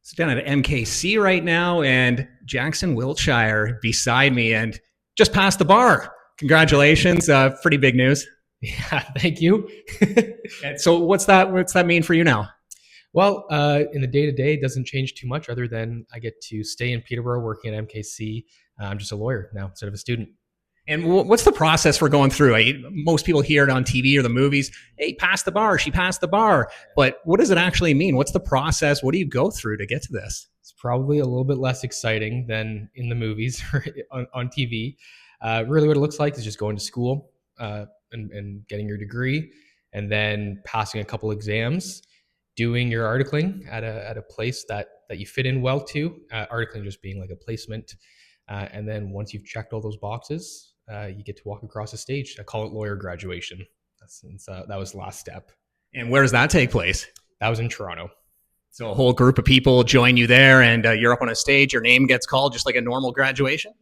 So down at MKC right now, and Jackson Wiltshire beside me, and just passed the bar. Congratulations! Pretty big news. Yeah, thank you. And so what's that? What's that mean for you now? Well, in the day to day, it doesn't change too much other than I get to stay in Peterborough working at MKC. I'm just a lawyer now instead of a student. And what's the process for going through? Most people hear it on TV or the movies. Hey, passed the bar. She passed the bar. But what does it actually mean? What's the process? What do you go through to get to this? It's probably a little bit less exciting than in the movies or on TV. Really, what it looks like is just going to school and getting your degree, and then passing a couple exams, doing your articling at a place that you fit in well to. Articling just being like a placement, and then once you've checked all those boxes, you get to walk across the stage. I call it lawyer graduation. That was the last step. And where does that take place? That was in Toronto. So a whole group of people join you there, and you're up on a stage. Your name gets called, just like a normal graduation.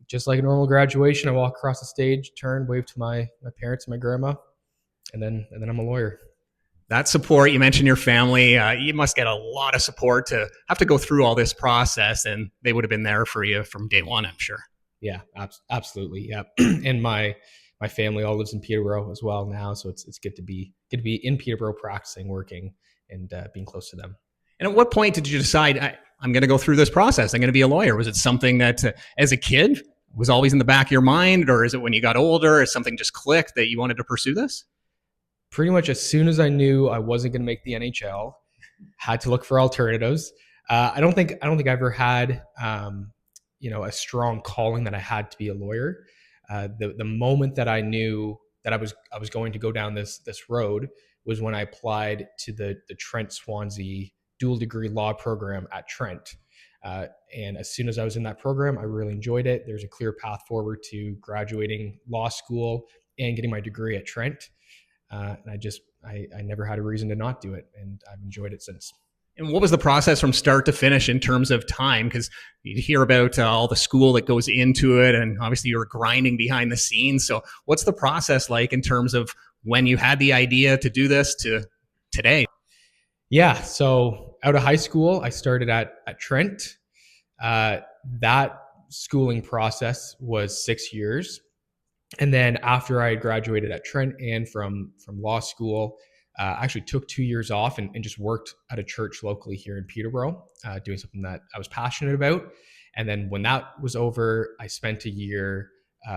Just like a normal graduation, I walk across the stage, turn, wave to my parents and my grandma, and then I'm a lawyer. That support, you mentioned your family. You must get a lot of support to have to go through all this process, and they would have been there for you from day one, I'm sure. Yeah, absolutely. Yeah, and my family all lives in Peterborough as well now, so it's good to be in Peterborough, practicing, working, and being close to them. And at what point did you decide I'm going to go through this process? I'm going to be a lawyer. Was it something that, as a kid, was always in the back of your mind, or is it when you got older, is something just clicked that you wanted to pursue this? Pretty much as soon as I knew I wasn't going to make the NHL, had to look for alternatives. I don't think I ever had a strong calling that I had to be a lawyer. The moment that I knew that I was going to go down this road was when I applied to the Trent Swansea dual degree law program at Trent. And as soon as I was in that program, I really enjoyed it. There's a clear path forward to graduating law school and getting my degree at Trent. And I never had a reason to not do it, and I've enjoyed it since. And what was the process from start to finish in terms of time? Because you hear about all the school that goes into it, and obviously you're grinding behind the scenes. So what's the process like in terms of when you had the idea to do this to today? Yeah, so out of high school, I started at Trent. That schooling process was 6 years. And then after I graduated at Trent and from law school, I actually took 2 years off and just worked at a church locally here in Peterborough, doing something that I was passionate about. And then when that was over, I spent a year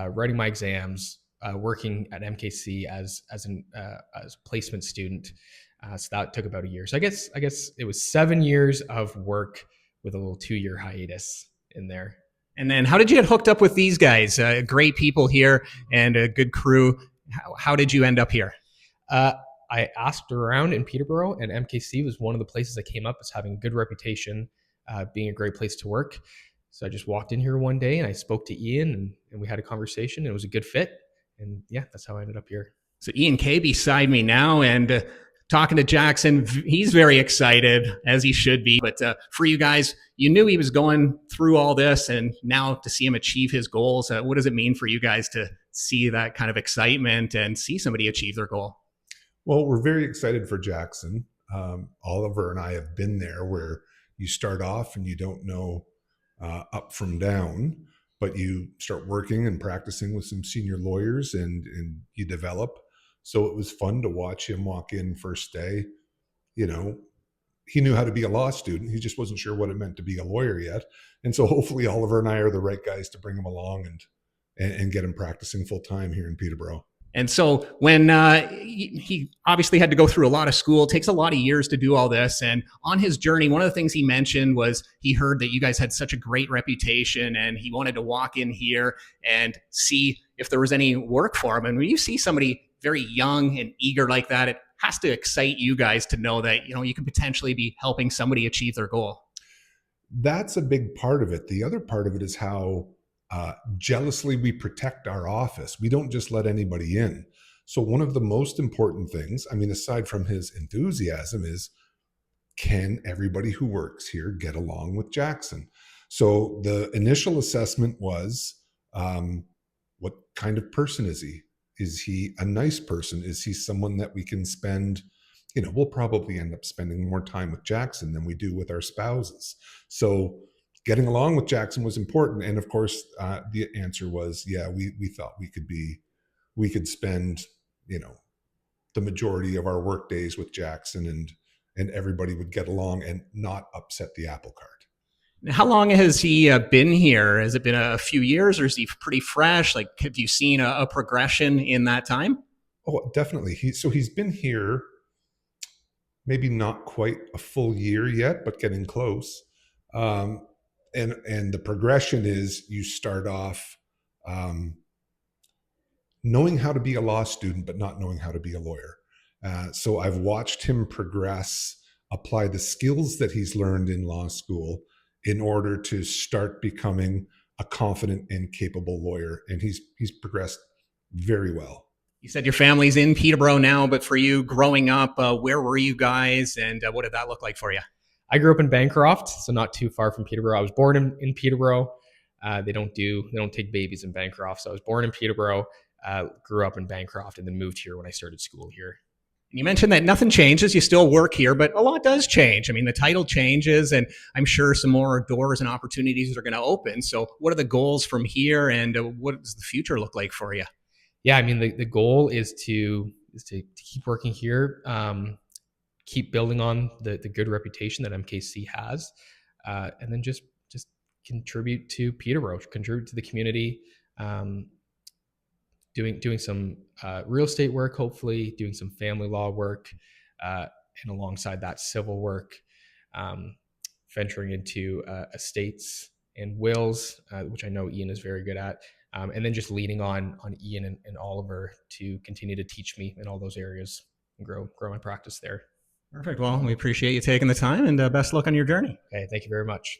writing my exams, working at MKC as a placement student. So that took about a year. So I guess it was 7 years of work with a little 2-year hiatus in there. And then how did you get hooked up with these guys? Great people here and a good crew. How did you end up here? I asked around in Peterborough, and MKC was one of the places that came up as having a good reputation, being a great place to work. So I just walked in here one day and I spoke to Ian, and we had a conversation, and it was a good fit. And yeah, that's how I ended up here. So Ian K beside me now, and talking to Jackson, he's very excited, as he should be. But for you guys, you knew he was going through all this, and now to see him achieve his goals, what does it mean for you guys to see that kind of excitement and see somebody achieve their goal? Well, we're very excited for Jackson. Oliver and I have been there, where you start off and you don't know up from down, but you start working and practicing with some senior lawyers, and you develop. So it was fun to watch him walk in first day. You know, he knew how to be a law student. He just wasn't sure what it meant to be a lawyer yet. And so hopefully Oliver and I are the right guys to bring him along and get him practicing full time here in Peterborough. And so when he obviously had to go through a lot of school, it takes a lot of years to do all this. And on his journey, one of the things he mentioned was he heard that you guys had such a great reputation, and he wanted to walk in here and see if there was any work for him. And when you see somebody very young and eager like that, it has to excite you guys to know that, you can potentially be helping somebody achieve their goal. That's a big part of it. The other part of it is how jealously we protect our office. We don't just let anybody in. So one of the most important things, aside from his enthusiasm, is, can everybody who works here get along with Jackson? So the initial assessment was, what kind of person is he? Is he a nice person? Is he someone that we can spend, we'll probably end up spending more time with Jackson than we do with our spouses. So getting along with Jackson was important. And of course, the answer was, yeah, we thought we could spend, the majority of our work days with Jackson, and everybody would get along and not upset the apple cart. How long has he been here? Has it been a few years, or is he pretty fresh? Like, have you seen a progression in that time? Oh, definitely. He's been here maybe not quite a full year yet, but getting close. And the progression is you start off knowing how to be a law student, but not knowing how to be a lawyer. So I've watched him progress, apply the skills that he's learned in law school in order to start becoming a confident and capable lawyer. And he's progressed very well. You said your family's in Peterborough now, but for you growing up, where were you guys, and what did that look like for you? I grew up in Bancroft, so not too far from Peterborough. I was born in Peterborough. They don't take babies in Bancroft. So I was born in Peterborough, grew up in Bancroft, and then moved here when I started school here. You mentioned that nothing changes. You still work here, but a lot does change. I mean, the title changes, and I'm sure some more doors and opportunities are going to open. So what are the goals from here, and what does the future look like for you? Yeah, I mean, the goal is to keep working here, keep building on the good reputation that MKC has, and then just contribute to Peterborough, contribute to the community, doing some real estate work, hopefully doing some family law work, and alongside that civil work, venturing into estates and wills, which I know Ian is very good at, and then just leaning on Ian and Oliver to continue to teach me in all those areas and grow my practice there. Perfect. Well, we appreciate you taking the time, and best luck on your journey. Okay, thank you very much.